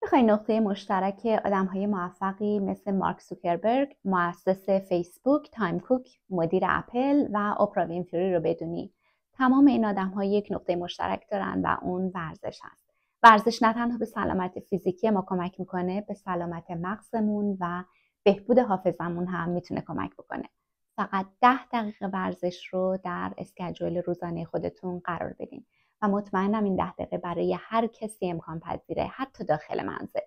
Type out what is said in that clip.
میخوای نقطه مشترک آدم‌های موفقی مثل مارک زوکربرگ، مؤسس فیسبوک، تایم کوک، مدیر اپل و اپرا وینفری رو بدونی. تمام این آدم‌ها یک نقطه مشترک دارن و اون ورزش هست. ورزش نه تنها به سلامت فیزیکی ما کمک میکنه، به سلامت مغزمون و بهبود حافظمون هم میتونه کمک بکنه. فقط 10 دقیقه ورزش رو در اسکیجول روزانه خودتون قرار بدین و مطمئنم این 10 دقیقه برای هر کسی امکان پذیره، حتی داخل منزل.